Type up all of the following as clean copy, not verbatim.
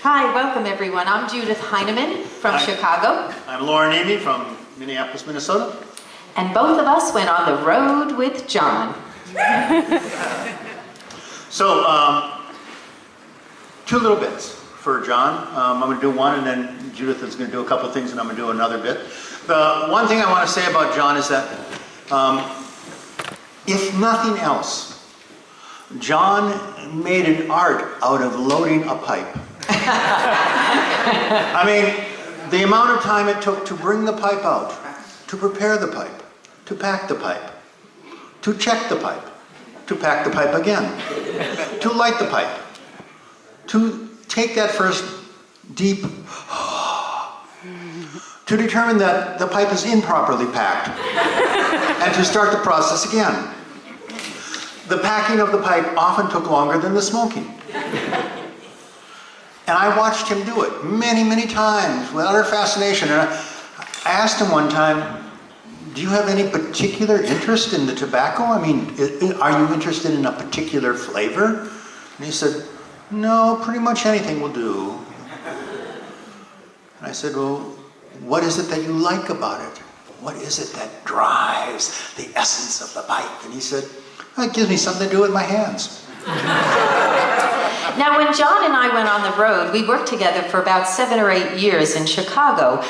Hi, welcome everyone. I'm Judith Heineman from Chicago. I'm Loren Niemi from Minneapolis, Minnesota. And both of us went on the road with John. So, two little bits for John. I'm going to do one, and then Judith is going to do a couple of things, and I'm going to do another bit. The one thing I want to say about John is that, if nothing else, John made an art out of loading a pipe. I mean, the amount of time it took to bring the pipe out, to prepare the pipe, to pack the pipe, to check the pipe, to pack the pipe again, to light the pipe, to take that first deep, to determine that the pipe is improperly packed, and to start the process again. The packing of the pipe often took longer than the smoking. And I watched him do it many, many times with utter fascination. And I asked him one time, do you have any particular interest in the tobacco? I mean, are you interested in a particular flavor? And he said, no, pretty much anything will do. And I said, well, what is it that you like about it? What is it that drives the essence of the pipe? And he said, well, it gives me something to do with my hands. Now, when John and I went on the road, we worked together for about 7 or 8 years in Chicago.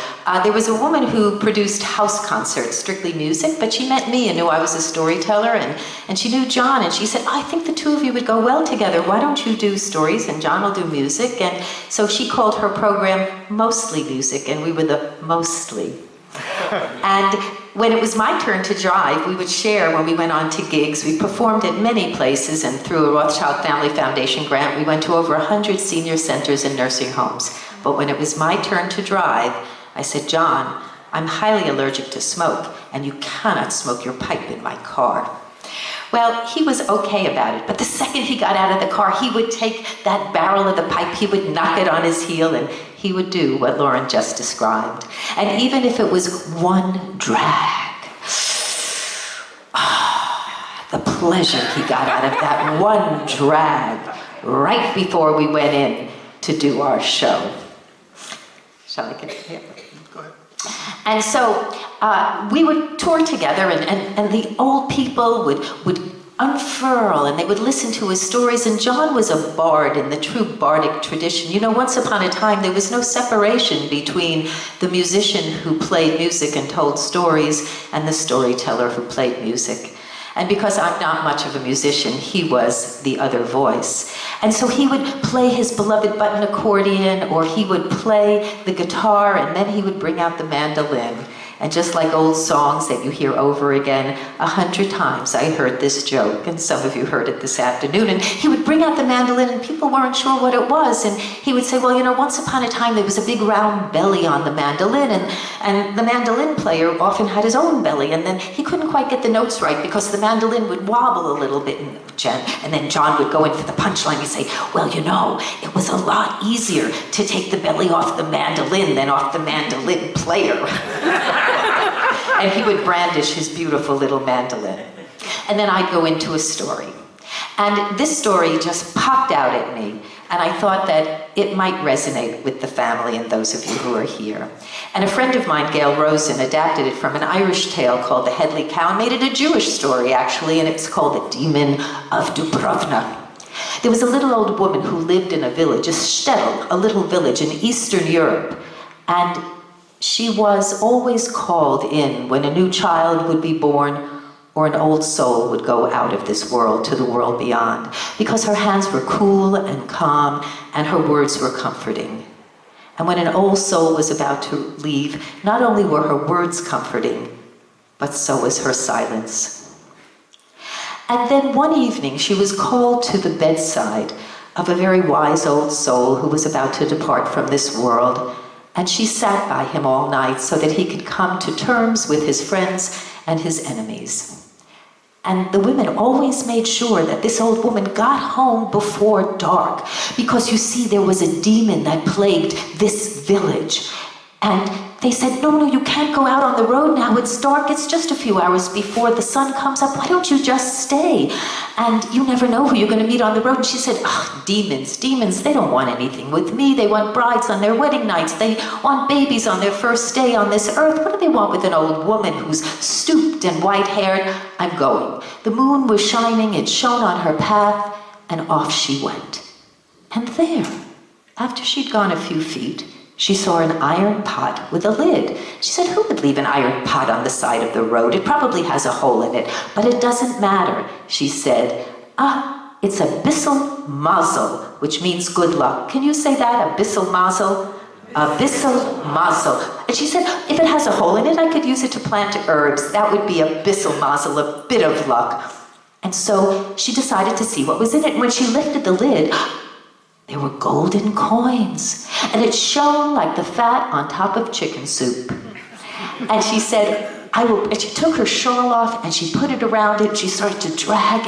There was a woman who produced house concerts, strictly music, but she met me and knew I was a storyteller, and she knew John, and she said, I think the two of you would go well together. Why don't you do stories and John will do music? And so she called her program Mostly Music, and we were the mostly. And when it was my turn to drive, we would share when we went on to gigs. We performed at many places, and through a Rothschild Family Foundation grant, we went to over 100 senior centers and nursing homes. But when it was my turn to drive, I said, John, I'm highly allergic to smoke, and you cannot smoke your pipe in my car. Well, he was okay about it, but the second he got out of the car, he would take that barrel of the pipe, he would knock it on his heel, and he would do what Loren just described. And even if it was one drag, the pleasure he got out of that one drag right before we went in to do our show. Shall I continue? Go ahead. And so we would tour together, and the old people would unfurl, and they would listen to his stories, and John was a bard in the true bardic tradition. You know, once upon a time, there was no separation between the musician who played music and told stories and the storyteller who played music. And because I'm not much of a musician, he was the other voice. And so he would play his beloved button accordion, or he would play the guitar, and then he would bring out the mandolin. And just like old songs that you hear over again, 100 times I heard this joke, and some of you heard it this afternoon. And he would bring out the mandolin, and people weren't sure what it was. And he would say, well, you know, once upon a time there was a big round belly on the mandolin, and the mandolin player often had his own belly, and then he couldn't quite get the notes right because the mandolin would wobble a little bit. And then John would go in for the punchline and say, well, you know, it was a lot easier to take the belly off the mandolin than off the mandolin player. And he would brandish his beautiful little mandolin. And then I'd go into a story. And this story just popped out at me, and I thought that it might resonate with the family and those of you who are here. And a friend of mine, Gail Rosen, adapted it from an Irish tale called The Headley Cow, and made it a Jewish story, actually, and it's called The Demon of Dubrovna. There was a little old woman who lived in a village, a shtetl, a little village in Eastern Europe, and she was always called in when a new child would be born or an old soul would go out of this world to the world beyond, because her hands were cool and calm and her words were comforting. And when an old soul was about to leave, not only were her words comforting, but so was her silence. And then one evening she was called to the bedside of a very wise old soul who was about to depart from this world. And she sat by him all night so that he could come to terms with his friends and his enemies. And the women always made sure that this old woman got home before dark, because you see, there was a demon that plagued this village. And they said, no, you can't go out on the road now. It's dark. It's just a few hours before the sun comes up. Why don't you just stay? And you never know who you're going to meet on the road. And she said, demons, they don't want anything with me. They want brides on their wedding nights. They want babies on their first day on this earth. What do they want with an old woman who's stooped and white-haired? I'm going. The moon was shining. It shone on her path, and off she went. And there, after she'd gone a few feet, she saw an iron pot with a lid. She said, who would leave an iron pot on the side of the road? It probably has a hole in it, but it doesn't matter. She said, it's a bissel mazel, which means good luck. Can you say that, a bissel mazel? A bissel mazel. And she said, if it has a hole in it, I could use it to plant herbs. That would be a bissel mazel, a bit of luck. And so she decided to see what was in it. And when she lifted the lid, there were golden coins, and it shone like the fat on top of chicken soup. And she said, and she took her shawl off and she put it around it. She started to drag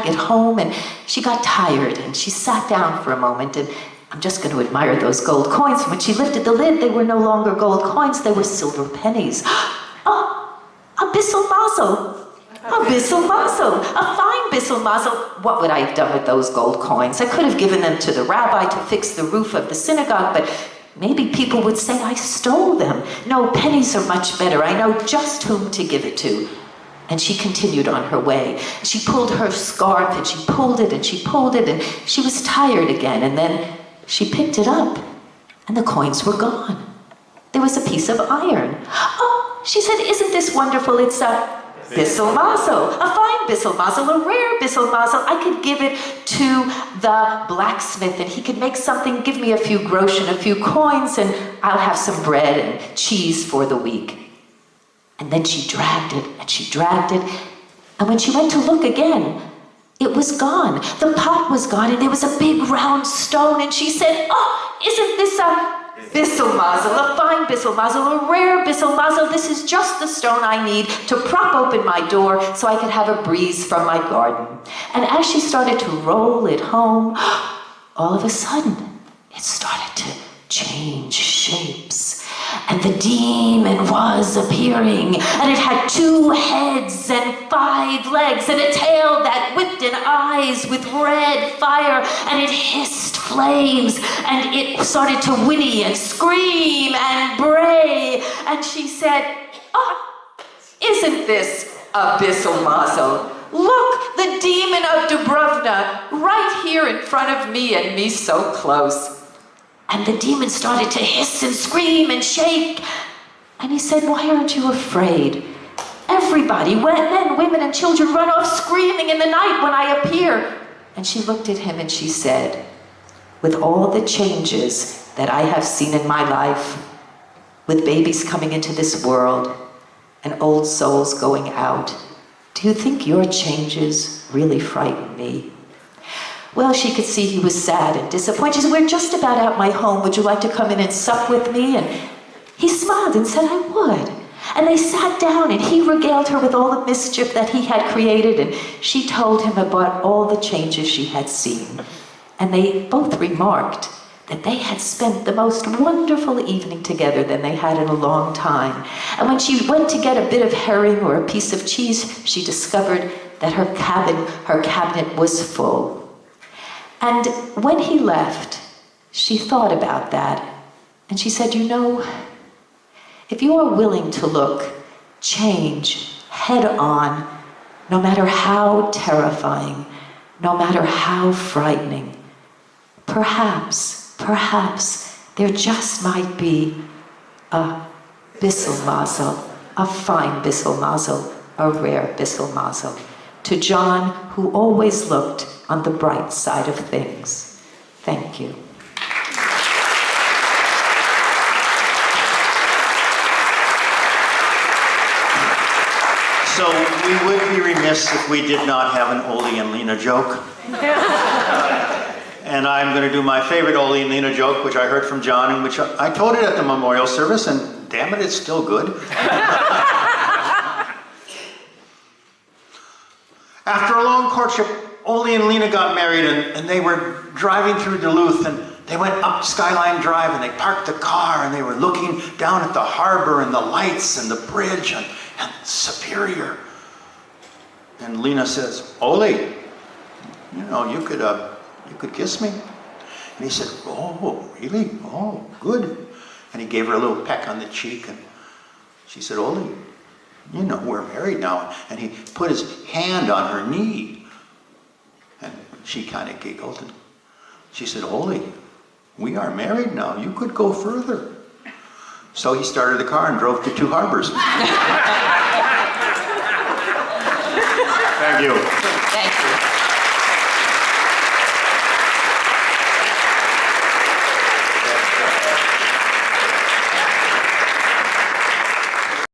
it home, and she got tired and she sat down for a moment, and I'm just going to admire those gold coins. When she lifted the lid, they were no longer gold coins, they were silver pennies. Oh, a bissel mazel. A bissel mazel, a fine bissel mazel. What would I have done with those gold coins? I could have given them to the rabbi to fix the roof of the synagogue, but maybe people would say I stole them. No, pennies are much better. I know just whom to give it to. And she continued on her way. She pulled her scarf, and she pulled it, and she pulled it, and she was tired again. And then she picked it up, and the coins were gone. There was a piece of iron. Oh, she said, isn't this wonderful? It's a bissel mazel, a fine bissel mazel, a rare bissel mazel. I could give it to the blacksmith, and he could make something, give me a few grosh and a few coins, and I'll have some bread and cheese for the week. And then she dragged it, and she dragged it, and when she went to look again, it was gone. The pot was gone, and there was a big round stone, and she said, isn't this a bissel mazel, a fine bissel mazel, a rare bissel mazel? This is just the stone I need to prop open my door so I could have a breeze from my garden. And as she started to roll it home, all of a sudden, it started to change shapes. And the demon was appearing, and it had 2 heads and 5 legs, and a tail that whipped, and eyes with red fire, and it hissed flames, and it started to whinny and scream and bray. And she said, isn't this a bissel mazel? Look, the demon of Dubrovna, right here in front of me, and me so close. And the demon started to hiss and scream and shake. And he said, why aren't you afraid? Everybody, men, women, and children run off screaming in the night when I appear. And she looked at him and she said, with all the changes that I have seen in my life, with babies coming into this world and old souls going out, do you think your changes really frighten me? Well, she could see he was sad and disappointed. She said, we're just about at my home. Would you like to come in and sup with me? And he smiled and said, I would. And they sat down, and he regaled her with all the mischief that he had created, and she told him about all the changes she had seen. And they both remarked that they had spent the most wonderful evening together than they had in a long time. And when she went to get a bit of herring or a piece of cheese, she discovered that her cabinet was full. And when he left, she thought about that, and she said, you know, if you are willing to look change head on, no matter how terrifying, no matter how frightening, perhaps there just might be a bissel mazel, a fine bissel mazel, a rare bissel mazel. To John, who always looked on the bright side of things. Thank you. So we would be remiss if we did not have an Ole and Lena joke. And I'm going to do my favorite Ole and Lena joke, which I heard from John, and which I told it at the memorial service, and damn it, it's still good. After a long courtship, Ole and Lena got married, and they were driving through Duluth, and They went up Skyline Drive and they parked the car and they were looking down at the harbor and the lights and the bridge and Superior. And Lena says, Ole, you know, you could kiss me. And he said, oh, really? Oh, good. And he gave her a little peck on the cheek, and she said, Ole, you know, we're married now. And he put his hand on her knee, and she kind of giggled, and she said, Ole, we are married now. You could go further. So he started the car and drove to Two Harbors. Thank you. Thank you.